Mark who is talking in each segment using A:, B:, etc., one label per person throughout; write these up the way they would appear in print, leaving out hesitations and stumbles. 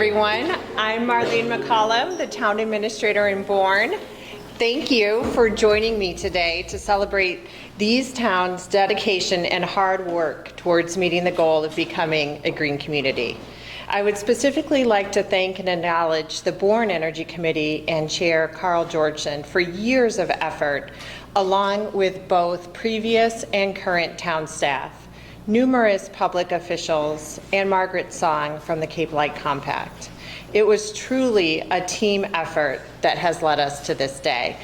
A: everyone. I'm Marlene McCollum, the Town Administrator in Bourne. Thank you for joining me today to celebrate these towns' dedication and hard work towards meeting the goal of becoming a green community. I would specifically like to thank and acknowledge the Bourne Energy Committee and Chair Carl Georgeson for years of effort, along with both previous and current town staff, numerous public officials, and Margaret Song from the Cape Light Compact. It was truly a team effort that has led us to this day.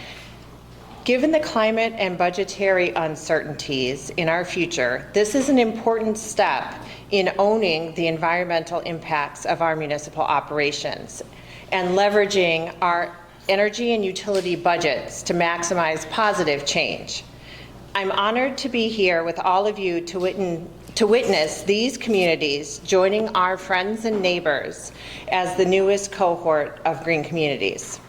A: Given the climate and budgetary uncertainties in our future, this is an important step in owning the environmental impacts of our municipal operations and leveraging our energy and utility budgets to maximize positive change. I'm honored to be here with all of you to witness these communities joining our friends and neighbors as the newest cohort of green communities.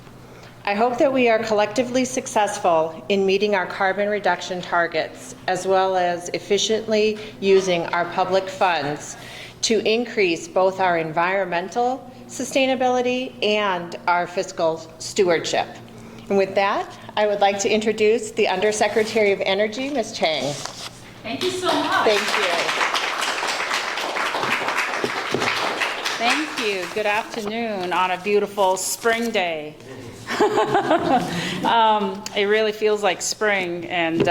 A: I hope that we are collectively successful in meeting our carbon reduction targets, as well as efficiently using our public funds to increase both our environmental sustainability and our fiscal stewardship. And with that, I would like to introduce the Undersecretary of Energy, Ms. Chang.
B: Thank you so much.
A: Thank you.
B: Thank you. Good afternoon on a beautiful spring day. It really feels like spring, and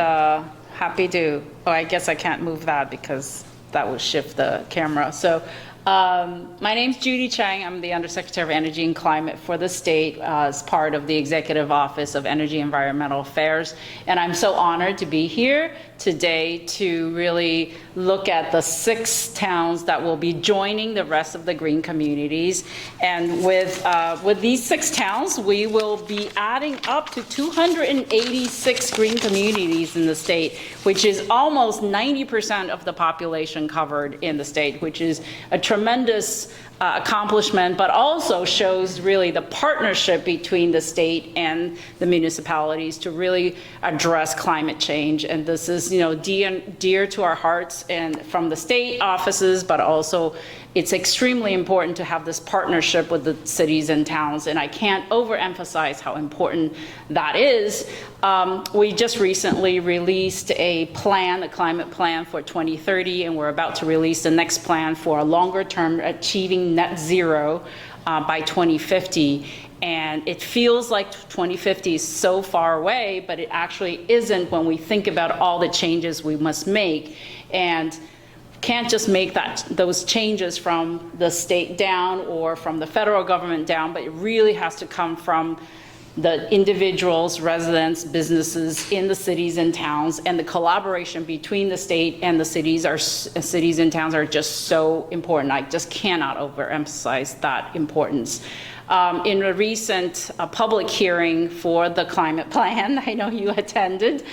B: happy to, oh, I guess I can't move that because that would shift the camera. So my name's Judy Chang. I'm the Undersecretary of Energy and Climate for the state as part of the Executive Office of Energy and Environmental Affairs. And I'm so honored to be here today to really look at the 6 towns that will be joining the rest of the green communities. And with these 6 towns, we will be adding up to 286 green communities in the state, which is almost 90% of the population covered in the state, which is a tremendous accomplishment, but also shows really the partnership between the state and the municipalities to really address climate change. And this is, dear to our hearts and from the state offices, but also it's extremely important to have this partnership with the cities and towns, and I can't overemphasize how important that is. We just recently released a plan, a climate plan for 2030, and we're about to release the next plan for a longer term achieving net zero by 2050. And it feels like 2050 is so far away, but it actually isn't when we think about all the changes we must make. And can't just make those changes from the state down or from the federal government down, but it really has to come from the individuals, residents, businesses in the cities and towns, and the collaboration between the state and the cities and towns are just so important. I just cannot overemphasize that importance. In a recent public hearing for the climate plan, I know you attended,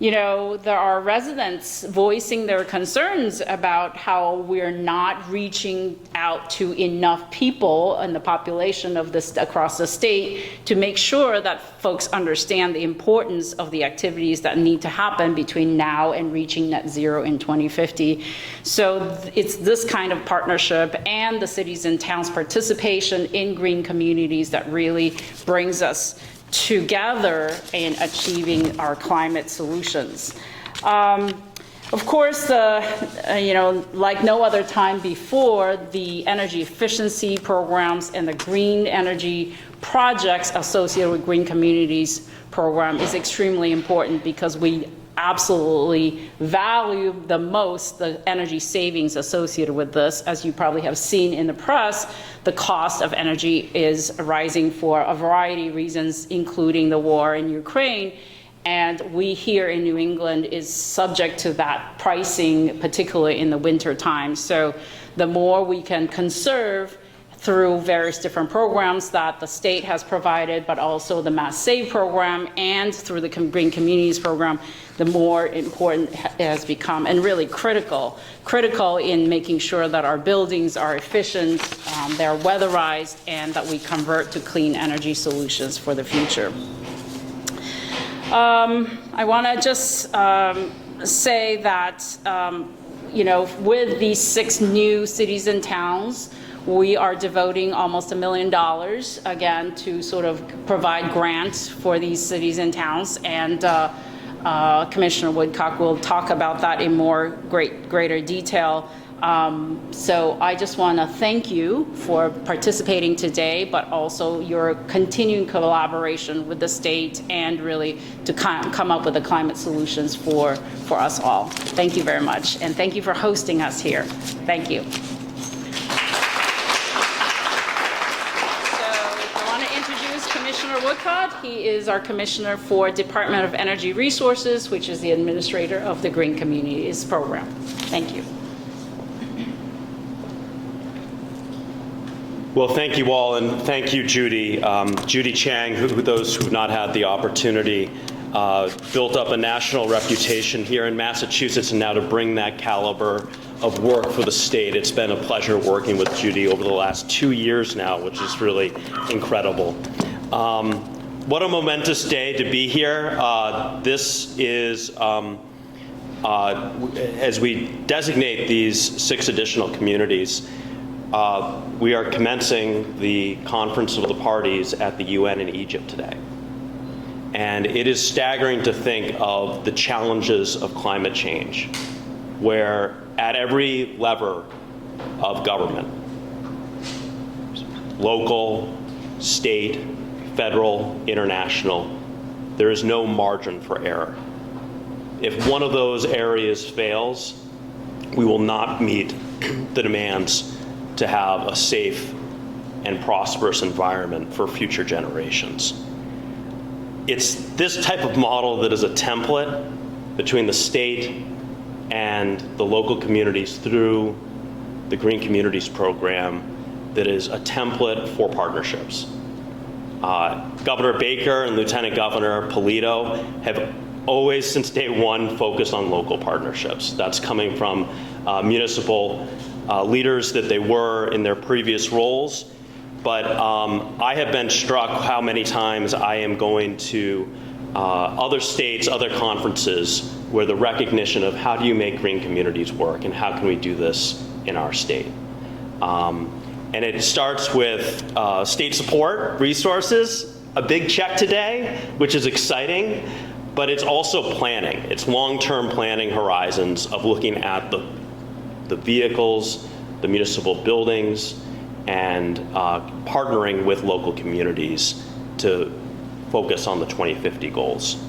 B: there are residents voicing their concerns about how we're not reaching out to enough people in the population of this across the state to make sure that folks understand the importance of the activities that need to happen between now and reaching net zero in 2050. So it's this kind of partnership and the cities and towns' participation in green communities that really brings us together in achieving our climate solutions. Of course, like no other time before, the energy efficiency programs and the green energy projects associated with green communities program is extremely important because we absolutely value the most the energy savings associated with this. As you probably have seen in the press, the cost of energy is rising for a variety of reasons, including the war in Ukraine. And we here in New England is subject to that pricing, particularly in the winter time. So the more we can conserve through various different programs that the state has provided, but also the Mass Save program and through the Green Communities program, the more important it has become, and really critical in making sure that our buildings are efficient, they're weatherized, and that we convert to clean energy solutions for the future. I want to just say that, with these 6 new cities and towns, We are devoting almost $1 million, again, to sort of provide grants for these cities and towns. And Commissioner Woodcock will talk about that in greater detail. So I just want to thank you for participating today, but also your continuing collaboration with the state and really to come up with the climate solutions for us all. Thank you very much, and thank you for hosting us here. Thank you. Commissioner Woodcock. He is our Commissioner for Department of Energy Resources, which is the administrator of the Green Communities Program. Thank you.
C: Well, thank you all, and thank you, Judy. Judy Chang, those who have not had the opportunity, built up a national reputation here in Massachusetts, and now to bring that caliber of work for the state. It's been a pleasure working with Judy over the last 2 years now, which is really incredible. What a momentous day to be here. This is, as we designate these 6 additional communities, we are commencing the Conference of the Parties at the UN in Egypt today. And it is staggering to think of the challenges of climate change, where at every level of government, local, state, federal, international, there is no margin for error. If one of those areas fails, we will not meet the demands to have a safe and prosperous environment for future generations. It's this type of model that is a template between the state and the local communities through the Green Communities Program that is a template for partnerships. Governor Baker and Lieutenant Governor Polito have always, since day one, focused on local partnerships. That's coming from municipal leaders that they were in their previous roles. But I have been struck how many times I am going to other states, other conferences, where the recognition of how do you make green communities work and how can we do this in our state. And it starts with state support, resources, a big check today, which is exciting, but it's also planning. It's long-term planning horizons of looking at the vehicles, the municipal buildings, and partnering with local communities to focus on the 2050 goals.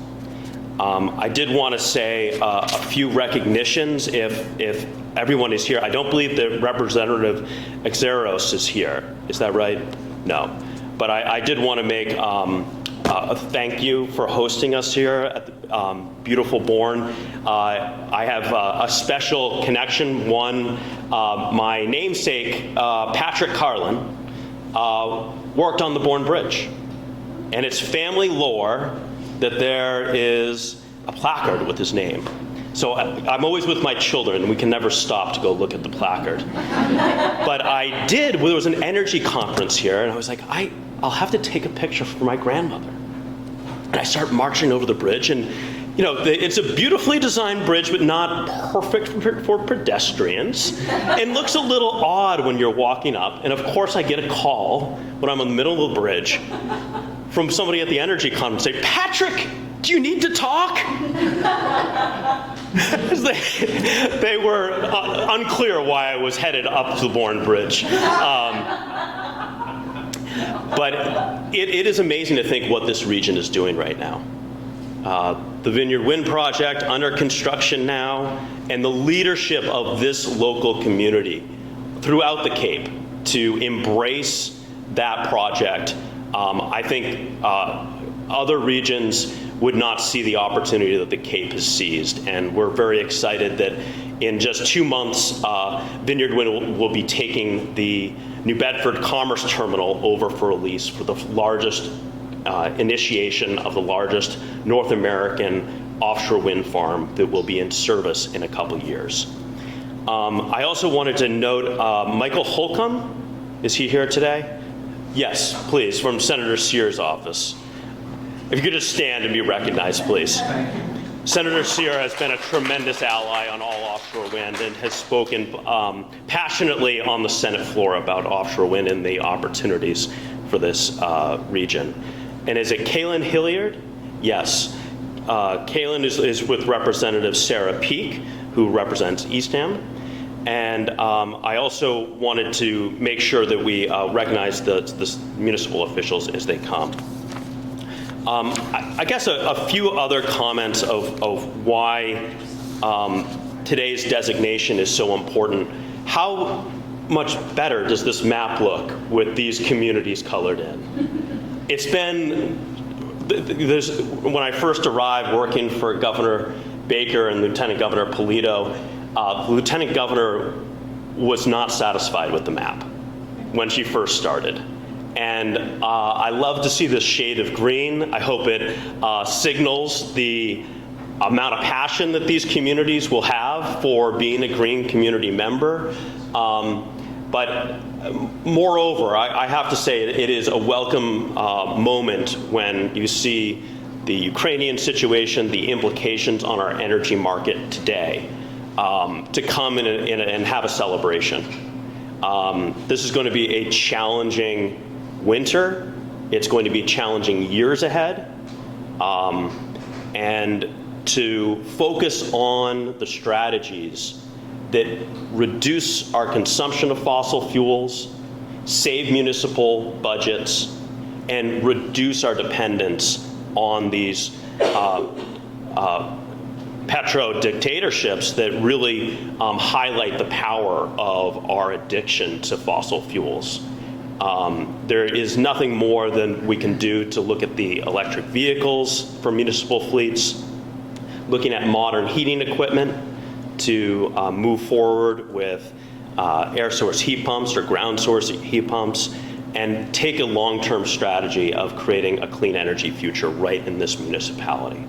C: I did want to say a few recognitions if everyone is here. I don't believe that Representative Exeros is here. Is that right? No. But I did want to make a thank you for hosting us here at the beautiful Bourne. I have a special connection. One, my namesake, Patrick Carlin, worked on the Bourne Bridge. And it's family lore that there is a placard with his name. So I'm always with my children. We can never stop to go look at the placard. But I did, there was an energy conference here, and I was like, I'll have to take a picture for my grandmother. And I start marching over the bridge, and you know, it's a beautifully designed bridge, but not perfect for pedestrians, and looks a little odd when you're walking up. And of course, I get a call when I'm in the middle of the bridge from somebody at the energy conference saying, "Patrick, do you need to talk?" they were unclear why I was headed up to the Bourne Bridge. But it is amazing to think what this region is doing right now. The Vineyard Wind Project under construction now, and the leadership of this local community throughout the Cape to embrace that project. I think other regions would not see the opportunity that the Cape has seized, and we're very excited that in just 2 months, Vineyard Wind will be taking the New Bedford Commerce Terminal over for a lease for the largest initiation of the largest North American offshore wind farm that will be in service in a couple years. I also wanted to note Michael Holcomb. Is he here today? Yes, please, from Senator Sears' office. If you could just stand and be recognized, please. Senator Sears has been a tremendous ally on all offshore offshore wind and has spoken passionately on the Senate floor about offshore wind and the opportunities for this region. And is it Kaylin Hilliard? Yes. Kaylin is with Representative Sarah Peak, who represents Eastham. And I also wanted to make sure that we recognize the municipal officials as they come. I guess a few other comments of why today's designation is so important. How much better does this map look with these communities colored in? It's been, when I first arrived working for Governor Baker and Lieutenant Governor Polito, the Lieutenant Governor was not satisfied with the map when she first started. And I love to see this shade of green. I hope it signals the amount of passion that these communities will have for being a green community member. But moreover, I have to say it is a welcome moment when you see the Ukrainian situation, the implications on our energy market today, to come in and have a celebration. This is going to be a challenging winter. It's going to be challenging years ahead. And to focus on the strategies that reduce our consumption of fossil fuels, save municipal budgets, and reduce our dependence on these petro dictatorships that really highlight the power of our addiction to fossil fuels. There is nothing more than we can do to look at the electric vehicles for municipal fleets, looking at modern heating equipment to move forward with air source heat pumps or ground source heat pumps, and take a long-term strategy of creating a clean energy future right in this municipality.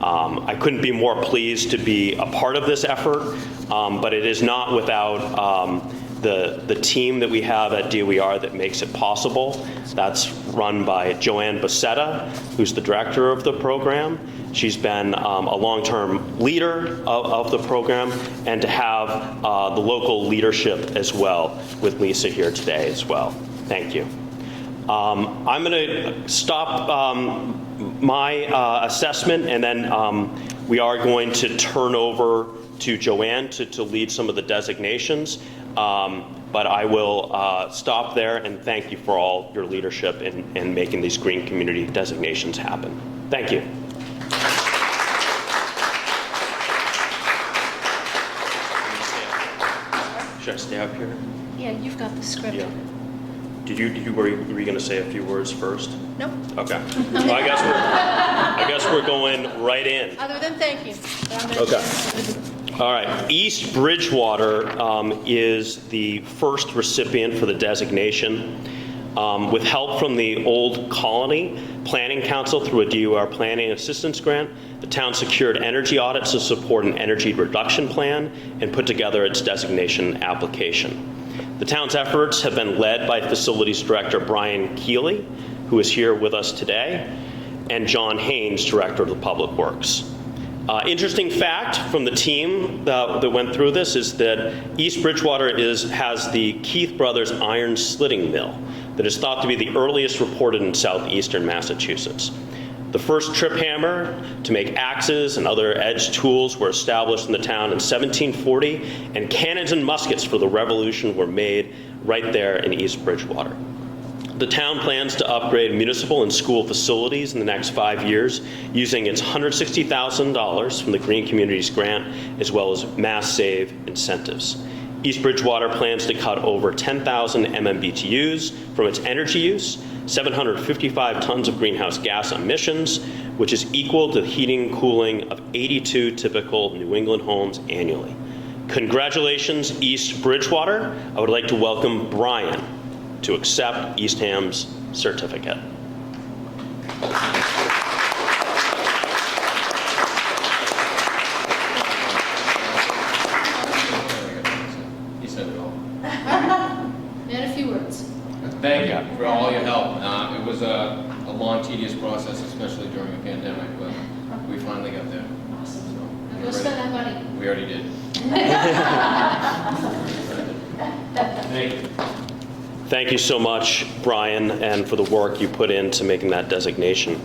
C: I couldn't be more pleased to be a part of this effort, but it is not without the team that we have at DOER that makes it possible. That's run by Joanne Bassetta, who's the director of the program. She's been a long-term leader of the program, and to have the local leadership as well with Lisa here today as well. Thank you. I'm going to stop my assessment, and then we are going to turn over to Joanne to lead some of the designations. But I will stop there and thank you for all your leadership in making these green community designations happen. Thank you. Should I stay up here?
D: Yeah, you've got the script.
C: Yeah. Were you going to say a few words first?
D: Nope.
C: Okay. Well, I guess we're going right in.
D: Other than thank you.
C: Okay. All right. East Bridgewater is the first recipient for the designation. With help from the Old Colony Planning Council through a DOR planning assistance grant, the town secured energy audits to support an energy reduction plan and put together its designation application. The town's efforts have been led by Facilities Director Brian Keeley, who is here with us today, and John Haynes, Director of the Public Works. Interesting fact from the team that went through this is that East Bridgewater has the Keith Brothers iron slitting mill that is thought to be the earliest reported in southeastern Massachusetts. The first trip hammer to make axes and other edge tools were established in the town in 1740, and cannons and muskets for the Revolution were made right there in East Bridgewater. The town plans to upgrade municipal and school facilities in the next 5 years using its $160,000 from the Green Communities Grant as well as Mass Save incentives. East Bridgewater plans to cut over 10,000 MMBTUs from its energy use, 755 tons of greenhouse gas emissions, which is equal to the heating and cooling of 82 typical New England homes annually. Congratulations, East Bridgewater. I would like to welcome Brian to accept Eastham's certificate.
E: He said it all.
D: And a few words.
E: Thank you for all your help. It was a long, tedious process, especially during a pandemic, but we finally got there.
D: Awesome.
E: So,
D: Now go spend that money.
E: we already did. Thank you.
C: Thank you so much, Brian, and for the work you put into making that designation.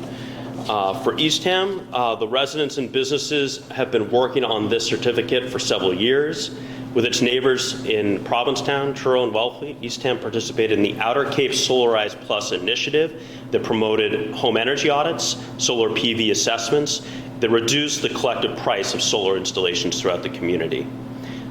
C: For Eastham, the residents and businesses have been working on this certificate for several years. With its neighbors in Provincetown, Truro, and Wellfleet, Eastham participated in the Outer Cape Solarize Plus initiative that promoted home energy audits, solar PV assessments that reduced the collective price of solar installations throughout the community.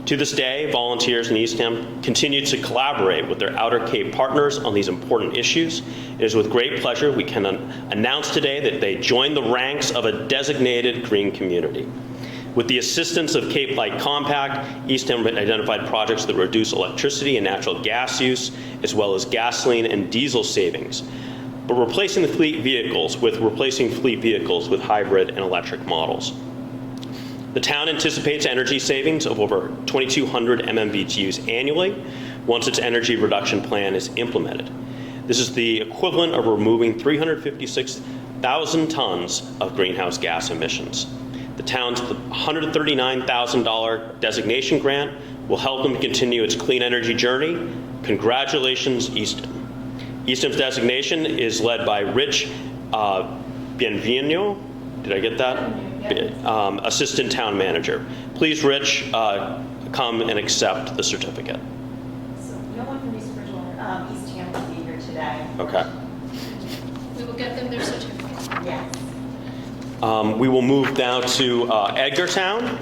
C: To this day, volunteers in Eastham continue to collaborate with their Outer Cape partners on these important issues. It is with great pleasure we can announce today that they joined the ranks of a designated green community. With the assistance of Cape Light Compact, Eastham identified projects that reduce electricity and natural gas use, as well as gasoline and diesel savings, but replacing fleet vehicles with hybrid and electric models. The town anticipates energy savings of over 2,200 MMBTUs annually once its energy reduction plan is implemented. This is the equivalent of removing 356,000 tons of greenhouse gas emissions. The town's $139,000 designation grant will help them continue its clean energy journey. Congratulations, Eastham. Eastham's designation is led by Rich Bienvenu. Did I get that? Assistant Town Manager. Please, Rich, come and accept the certificate.
F: So no one from East Bridgewater, Eastham will be here today.
C: Okay.
D: We will get them their certificate.
F: Yes.
C: We will move now to Edgartown.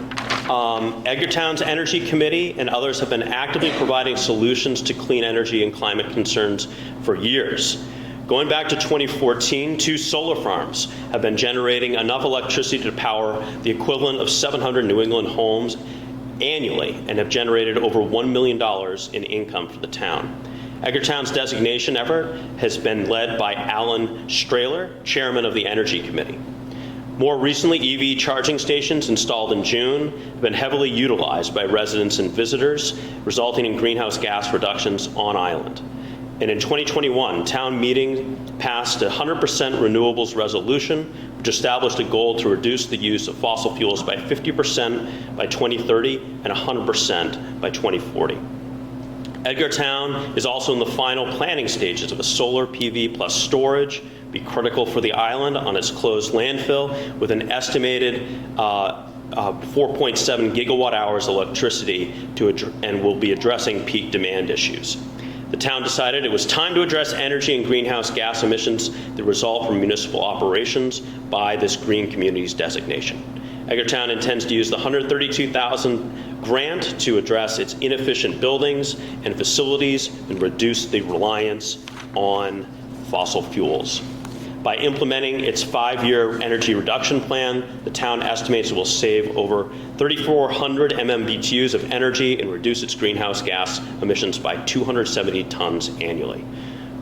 C: Edgartown's Energy Committee and others have been actively providing solutions to clean energy and climate concerns for years. Going back to 2014, 2 solar farms have been generating enough electricity to power the equivalent of 700 New England homes annually and have generated over $1 million in income for the town. Edgartown's designation effort has been led by Alan Strahler, chairman of the Energy Committee. More recently, EV charging stations installed in June have been heavily utilized by residents and visitors, resulting in greenhouse gas reductions on island. And in 2021, town meeting passed a 100% renewables resolution, which established a goal to reduce the use of fossil fuels by 50% by 2030 and 100% by 2040. Edgartown is also in the final planning stages of a solar PV plus storage, be critical for the island on its closed landfill with an estimated 4.7 gigawatt hours of electricity and will be addressing peak demand issues. The town decided it was time to address energy and greenhouse gas emissions that result from municipal operations by this green communities designation. Edgartown intends to use the $132,000 grant to address its inefficient buildings and facilities and reduce the reliance on fossil fuels. By implementing its 5-year energy reduction plan, the town estimates it will save over 3,400 MMBTUs of energy and reduce its greenhouse gas emissions by 270 tons annually.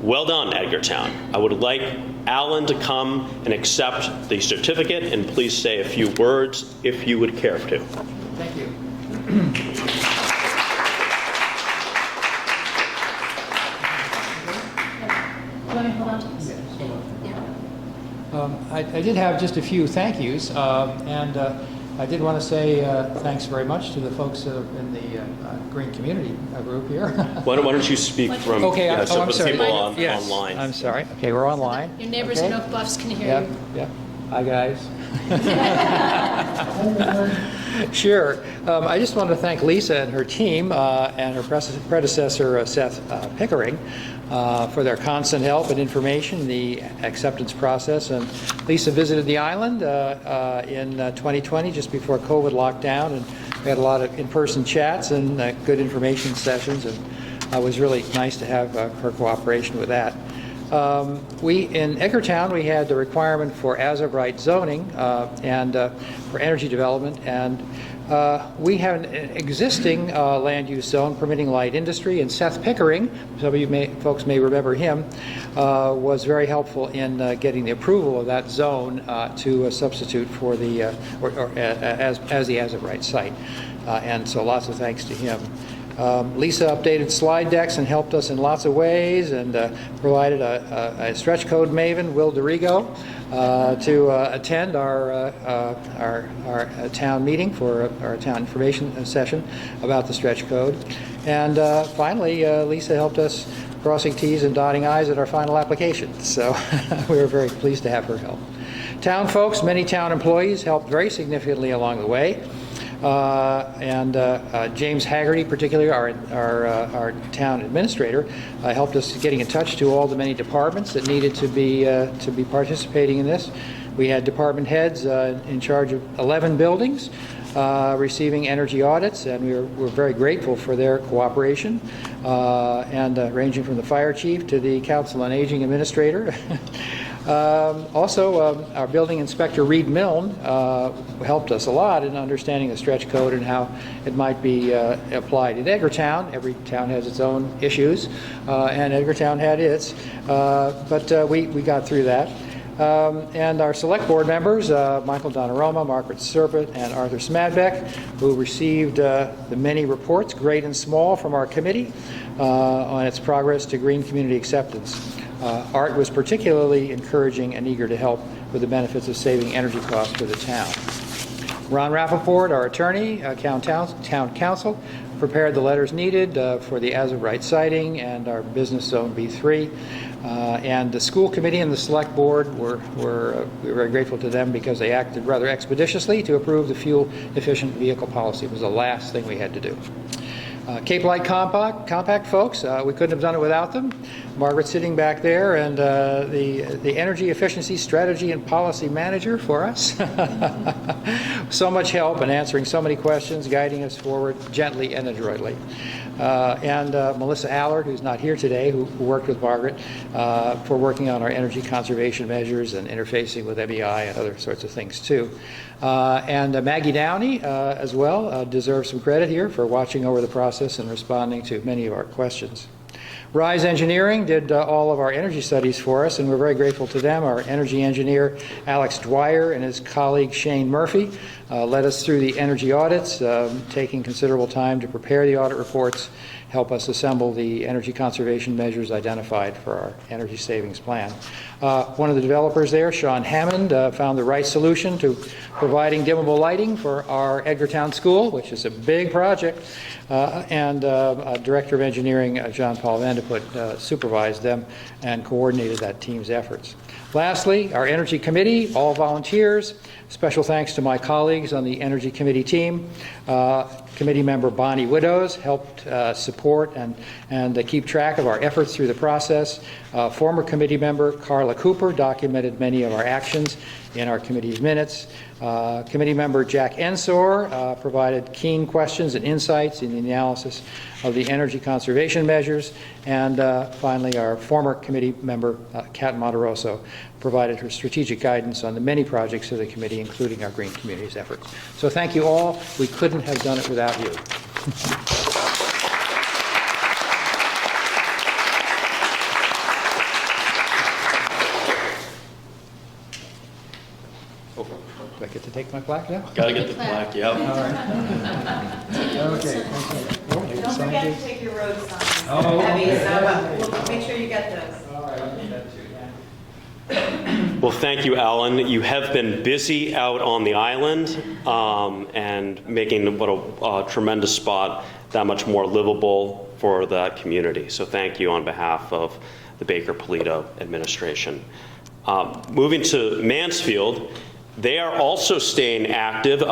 C: Well done, Edgartown. I would like Alan to come and accept the certificate, and please say a few words if you would care to.
G: Thank you.
D: Let me hold on to this.
G: I did have just a few thank yous, and I did want to say thanks very much to the folks in the Green Community group here.
C: Why don't you speak from
G: Okay,
C: so
G: I'm
C: for the
G: sorry.
C: people
G: Yes,
C: online?
G: I'm sorry. Okay, we're online.
D: Your neighbors
G: Okay.
D: and Oak Bluffs can hear
G: Yep,
D: you.
G: yep. Hi, guys. Sure. I just want to thank Lisa and her team and her predecessor, Seth Pickering, for their constant help and information in the acceptance process. And Lisa visited the island in 2020, just before COVID lockdown, and we had a lot of in-person chats and good information sessions, and it was really nice to have her cooperation with that. In Edgartown, we had the requirement for as-of-right zoning and for energy development, and we have an existing land use zone permitting light industry, and Seth Pickering, some of you folks may remember him, was very helpful in getting the approval of that zone to substitute for the as the as-of-right site, and so lots of thanks to him. Lisa updated slide decks and helped us in lots of ways, and provided a stretch code maven, Will DeRigo, to attend our town meeting for our town information session about the stretch code. And finally, Lisa helped us crossing T's and dotting I's at our final application. So we were very pleased to have her help. Town folks, many town employees helped very significantly along the way. James Haggerty, particularly our town administrator, helped us getting in touch to all the many departments that needed to be participating in this. We had department heads in charge of 11 buildings receiving energy audits, and we're very grateful for their cooperation, ranging from the fire chief to the council on aging administrator. Our building inspector, Reed Milne, helped us a lot in understanding the stretch code and how it might be applied in Edgartown. Every town has its own issues, and Edgartown had its, but we got through that. And our select board members, Michael Donnaroma, Margaret Serpent, and Arthur Smadbeck, who received the many reports, great and small, from our committee on its progress to green community acceptance. Art was particularly encouraging and eager to help with the benefits of saving energy costs for the town. Ron Rappaport, our attorney, town council, prepared the letters needed for the as-of-right siting and our business zone B3. And the school committee and the select board we were very grateful to them because they acted rather expeditiously to approve the fuel-efficient vehicle policy. It was the last thing we had to do. Cape Light Compact folks, we couldn't have done it without them. Margaret's sitting back there, and the energy efficiency strategy and policy manager for us. So much help in answering so many questions, guiding us forward gently and adroitly. Melissa Allard, who's not here today, who worked with Margaret for working on our energy conservation measures and interfacing with MEI and other sorts of things too. Maggie Downey as well deserves some credit here for watching over the process and responding to many of our questions. Rise Engineering did all of our energy studies for us, and we're very grateful to them. Our energy engineer, Alex Dwyer, and his colleague, Shane Murphy, led us through the energy audits, taking considerable time to prepare the audit reports, help us assemble the energy conservation measures identified for our energy savings plan. One of the developers there, Sean Hammond, found the right solution to providing dimmable lighting for our Edgartown School, which is a big project, and Director of Engineering, John Paul Vandeput, supervised them and coordinated that team's efforts. Lastly, our Energy Committee, all volunteers. Special thanks to my colleagues on the Energy Committee team. Committee member Bonnie Widows helped support and keep track of our efforts through the process. Former committee member Carla Cooper documented many of our actions in our committee's minutes. Committee member Jack Ensor provided keen questions and insights in the analysis of the energy conservation measures. And finally, our former committee member, Kat Monterosso, provided her strategic guidance on the many projects of the committee, including our Green Communities efforts. So thank you all. We couldn't have done it without you. Do I get to take my plaque now?
C: Got to get the plaque, yep.
G: Okay.
F: Don't forget to take your road signs.
G: Oh, okay.
F: So make sure you get those.
G: All right, I'll do that too.
C: Well, thank you, Alan. You have been busy out on the island and making what a tremendous spot that much more livable for that community. So thank you on behalf of the Baker-Polito administration. Moving to Mansfield, they are also staying active,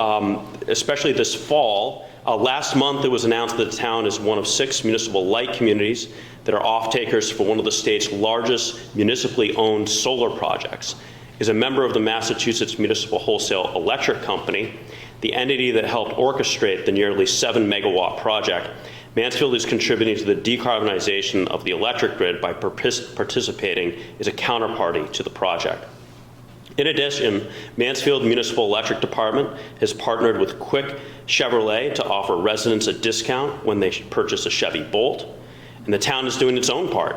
C: especially this fall. Last month, it was announced that the town is one of 6 municipal light communities that are off-takers for one of the state's largest municipally owned solar projects. Is a member of the Massachusetts Municipal Wholesale Electric Company, the entity that helped orchestrate the nearly 7-megawatt project. Mansfield is contributing to the decarbonization of the electric grid by participating as a counterparty to the project. In addition, Mansfield Municipal Electric Department has partnered with Quick Chevrolet to offer residents a discount when they purchase a Chevy Bolt. And the town is doing its own part.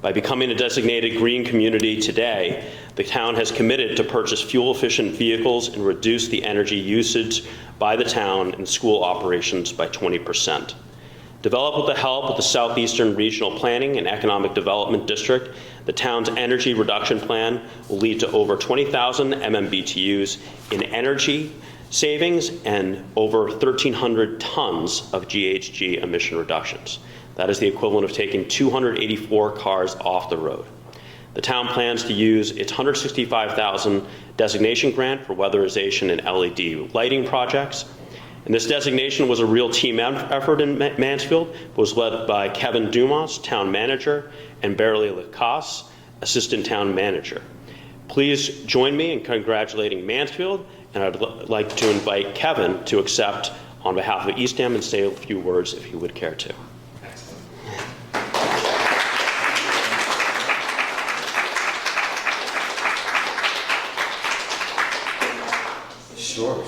C: By becoming a designated green community today, the town has committed to purchase fuel-efficient vehicles and reduce the energy usage by the town and school operations by 20%. Developed with the help of the Southeastern Regional Planning and Economic Development District, The town's energy reduction plan will lead to over 20,000 MMBTUs in energy savings and over 1,300 tons of GHG emission reductions. That is the equivalent of taking 284 cars off the road. The town plans to use its $165,000 designation grant for weatherization and LED lighting projects. And this designation was a real team effort in Mansfield. It was led by Kevin Dumas, town manager, and Beverly Lacasse, assistant town manager. Please join me in congratulating Mansfield, and I'd like to invite Kevin to accept on behalf of Eastham and say a few words if he would care to.
H: Sure.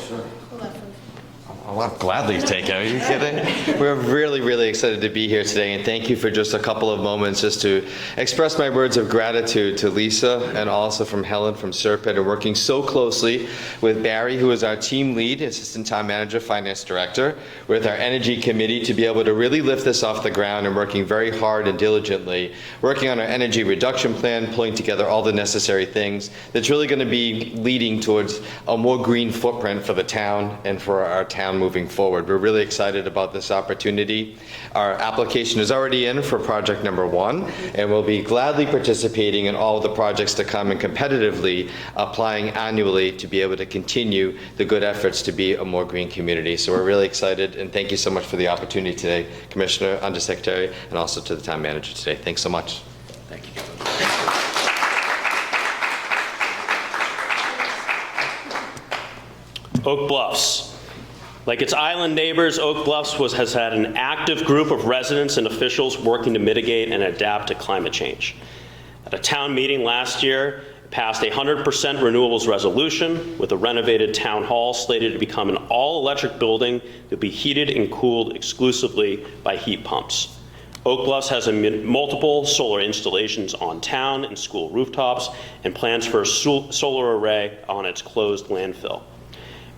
H: I'll gladly take it. Are you kidding? We're really, really excited to be here today, and thank you for just a couple of moments just to express my words of gratitude to Lisa and also from Helen from Serpent, and working so closely with Barry, who is our team lead, assistant town manager, finance director, with our energy committee to be able to really lift this off the ground, and working very hard and diligently, working on our energy reduction plan, pulling together all the necessary things that's really going to be leading towards a more green footprint for the town and for our town moving forward. We're really excited about this opportunity. Our application is already in for project number 1, and we'll be gladly participating in all of the projects to come and competitively applying annually to be able to continue the good efforts to be a more green community. So we're really excited, and thank you so much for the opportunity today, Commissioner, Undersecretary, and also to the town manager today. Thanks so much.
G: Thank you.
C: Oak Bluffs. Like its island neighbors, Oak Bluffs has had an active group of residents and officials working to mitigate and adapt to climate change. At a town meeting last year, it passed a 100% renewables resolution with a renovated town hall slated to become an all-electric building that will be heated and cooled exclusively by heat pumps. Oak Bluffs has multiple solar installations on town and school rooftops and plans for a solar array on its closed landfill.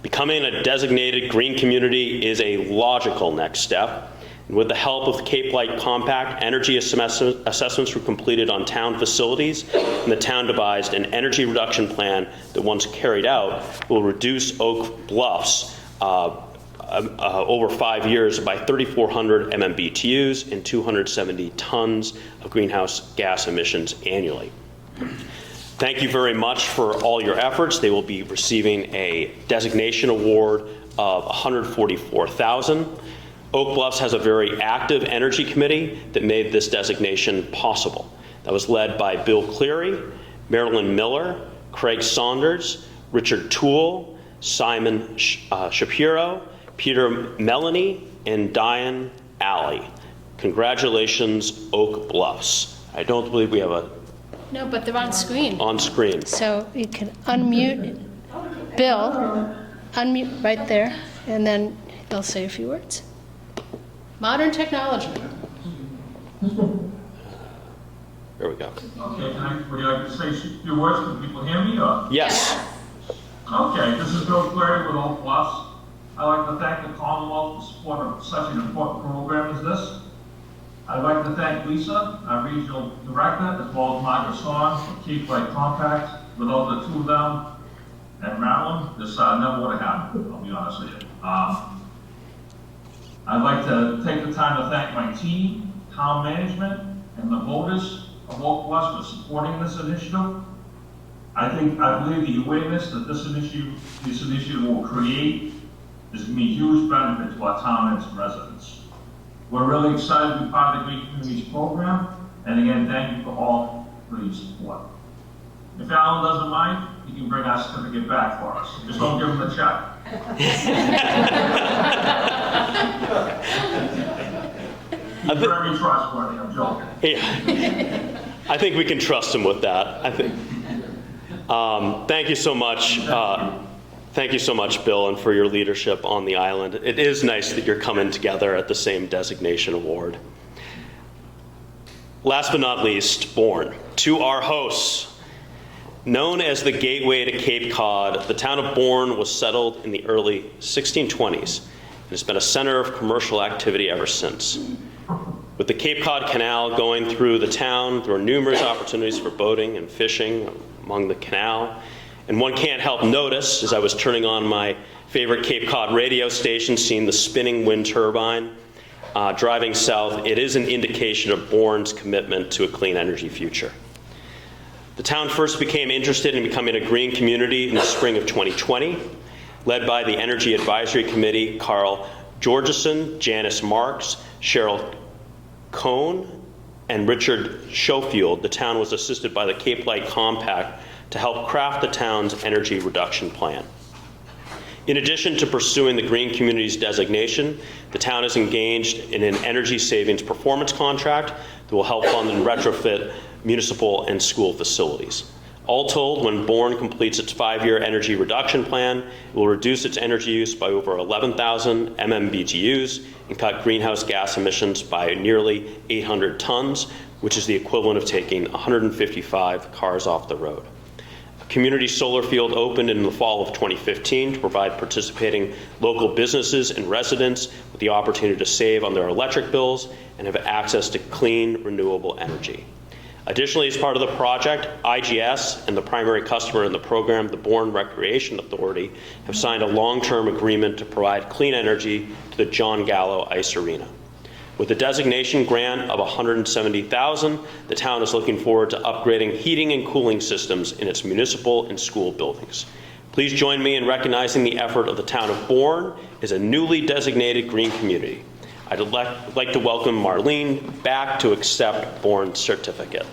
C: Becoming a designated green community is a logical next step. And with the help of the Cape Light Compact, energy assessments were completed on town facilities, and the town devised an energy reduction plan that, once carried out, will reduce Oak Bluffs over 5 years by 3,400 MMBTUs and 270 tons of greenhouse gas emissions annually. Thank you very much for all your efforts. They will be receiving a designation award of $144,000. Oak Bluffs has a very active energy committee that made this designation possible. That was led by Bill Cleary, Marilyn Miller, Craig Saunders, Richard Toole, Simon Shapiro, Peter Melanie, and Diane Alley. Congratulations, Oak Bluffs. I don't believe we have a
D: No, but they're on screen.
C: on screen.
D: So you can unmute Bill, unmute right there, and then they'll say a few words. Modern technology.
C: There we go.
I: Okay, would you like to say a few words? Can people hear me? Or?
C: Yes.
I: Okay, this is Bill Clary with Oak Bluffs. I'd like to thank the Commonwealth for support of such an important program as this. I'd like to thank Lisa, our regional director, as well as Margaret Storm for Cape Light Compact. Without the two of them and Marilyn, this never would have happened, I'll be honest with you. I'd like to take the time to thank my team, town management, and the voters of Oak Bluffs for supporting this initiative. I believe the awareness that this initiative will create is going to be a huge benefit to our town and its residents. We're really excited to be part of the Green Communities program, and again, thank you for all for your support. If Alan doesn't mind, he can bring our certificate back for us. Just don't give him the check. He's very trustworthy, I'm joking.
C: Yeah. I think we can trust him with that. Thank you so much. Thank you so much, Bill, and for your leadership on the island. It is nice that you're coming together at the same designation award. Last but not least, Bourne. To our hosts. Known as the gateway to Cape Cod, the town of Bourne was settled in the early 1620s and has been a center of commercial activity ever since. With the Cape Cod Canal going through the town, there are numerous opportunities for boating and fishing among the canal. And one can't help notice, as I was turning on my favorite Cape Cod radio station, seeing the spinning wind turbine driving south, it is an indication of Bourne's commitment to a clean energy future. The town first became interested in becoming a green community in the spring of 2020, led by the Energy Advisory Committee, Carl Georgeson, Janice Marks, Cheryl Cohn, and Richard Schofield. The town was assisted by the Cape Light Compact to help craft the town's energy reduction plan. In addition to pursuing the Green Communities designation, the town is engaged in an energy savings performance contract that will help fund and retrofit municipal and school facilities. All told, when Bourne completes its 5-year energy reduction plan, it will reduce its energy use by over 11,000 MMBTUs and cut greenhouse gas emissions by nearly 800 tons, which is the equivalent of taking 155 cars off the road. A community solar field opened in the fall of 2015 to provide participating local businesses and residents with the opportunity to save on their electric bills and have access to clean, renewable energy. Additionally, as part of the project, IGS and the primary customer in the program, the Bourne Recreation Authority, have signed a long-term agreement to provide clean energy to the John Gallo Ice Arena. With a designation grant of $170,000, the town is looking forward to upgrading heating and cooling systems in its municipal and school buildings. Please join me in recognizing the effort of the town of Bourne as a newly designated green community. I'd like to welcome Marlene back to accept Bourne's certificate.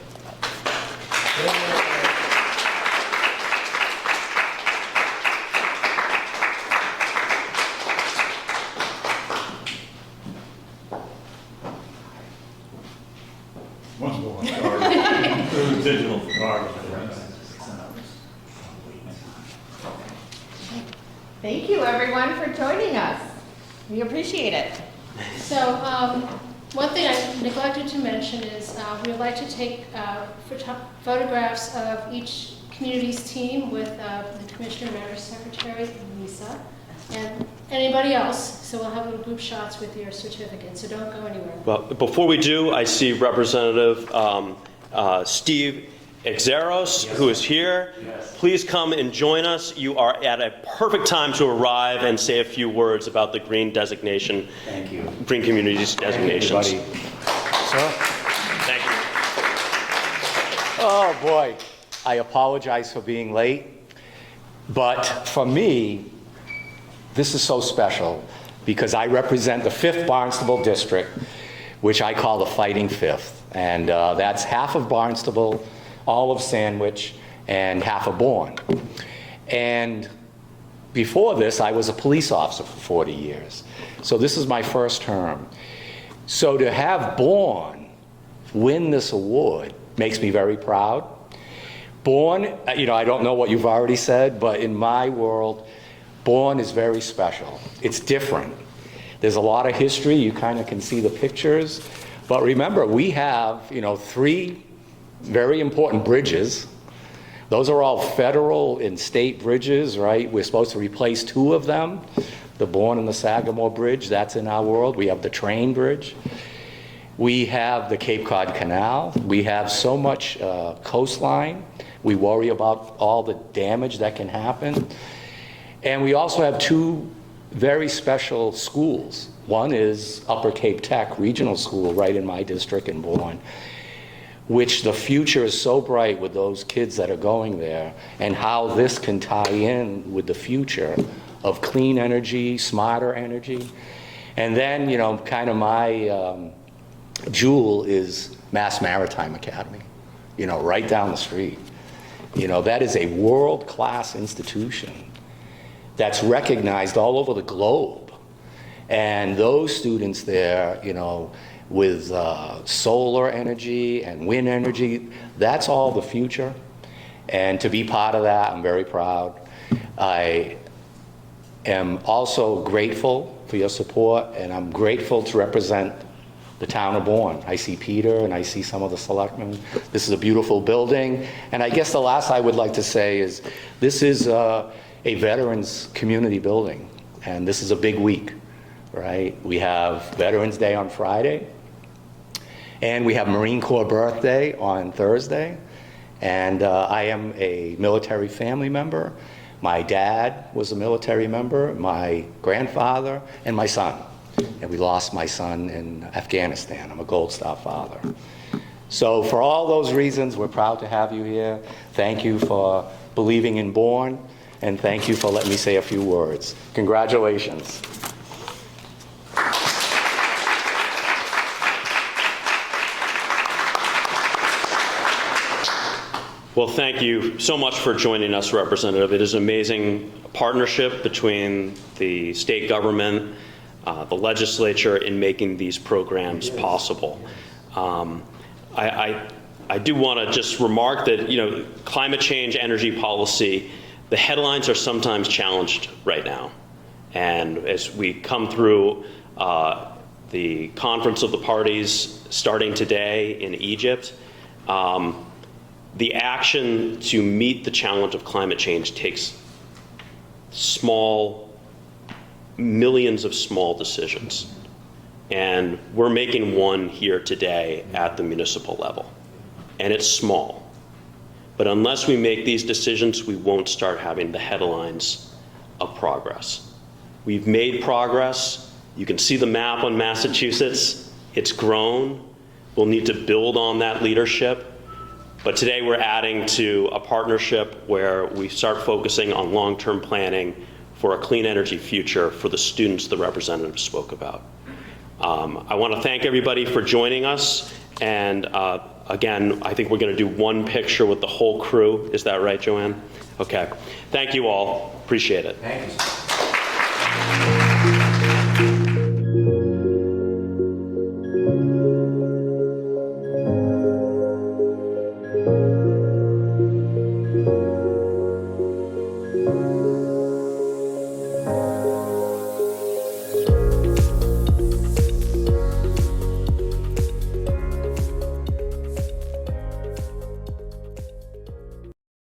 I: Digital photography.
A: Thank you, everyone, for joining us. We appreciate it.
D: So one thing I neglected to mention is we would like to take photographs of each community's team with the Commissioner, Mayor, Secretary, and Lisa, and anybody else. So we'll have little group shots with your certificate, so don't go anywhere.
C: Well, before we do, I see Representative Steve Exeros, who is here. Yes. Please come and join us. You are at a perfect time to arrive and say a few words about the green designation.
J: Thank you.
C: Green Communities designations.
J: Thank you, sir.
C: Thank you.
J: Oh boy, I apologize for being late, but for me, this is so special because I represent the 5th Barnstable District, which I call the Fighting Fifth, and that's half of Barnstable, all of Sandwich, and half of Bourne. And before this, I was a police officer for 40 years. So this is my first term. So to have Bourne win this award makes me very proud. Bourne, you know, I don't know what you've already said, but in my world, Bourne is very special. It's different. There's a lot of history. You kind of can see the pictures. But remember, we have, you know, 3 very important bridges. Those are all federal and state bridges, right? We're supposed to replace 2 of them. The Bourne and the Sagamore Bridge, that's in our world. We have the train bridge. We have the Cape Cod Canal. We have so much coastline. We worry about all the damage that can happen. And we also have 2 very special schools. One is Upper Cape Tech Regional School right in my district in Bourne, which the future is so bright with those kids that are going there, and how this can tie in with the future of clean energy, smarter energy. And then, you know, kind of my jewel is Mass Maritime Academy, you know, right down the street. You know, that is a world-class institution that's recognized all over the globe. And those students there, you know, with solar energy and wind energy, that's all the future. And to be part of that, I'm very proud. I am also grateful for your support, and I'm grateful to represent the town of Bourne. I see Peter and I see some of the selectmen. This is a beautiful building. And I guess the last I would like to say is this is a veterans community building, and this is a big week, right? We have Veterans Day on Friday. And we have Marine Corps birthday on Thursday. And I am a military family member. My dad was a military member, my grandfather, and my son. And we lost my son in Afghanistan. I'm a Gold Star father. So for all those reasons, we're proud to have you here. Thank you for believing in Bourne, and thank you for letting me say a few words. Congratulations.
C: Well, thank you so much for joining us, Representative. It is an amazing partnership between the state government, the legislature in making these programs possible. I do want to just remark that, climate change, energy policy, the headlines are sometimes challenged right now. And as we come through the Conference of the Parties starting today in Egypt, the action to meet the challenge of climate change takes millions of small decisions. And we're making one here today at the municipal level. And it's small. But unless we make these decisions, we won't start having the headlines of progress. We've made progress. You can see the map on Massachusetts. It's grown. We'll need to build on that leadership. But today we're adding to a partnership where we start focusing on long-term planning for a clean energy future for the students the representative spoke about. I want to thank everybody for joining us. And again, I think we're going to do one picture with the whole crew. Is that right, Joanne? Okay. Thank you all. Appreciate it.
J: Thank you.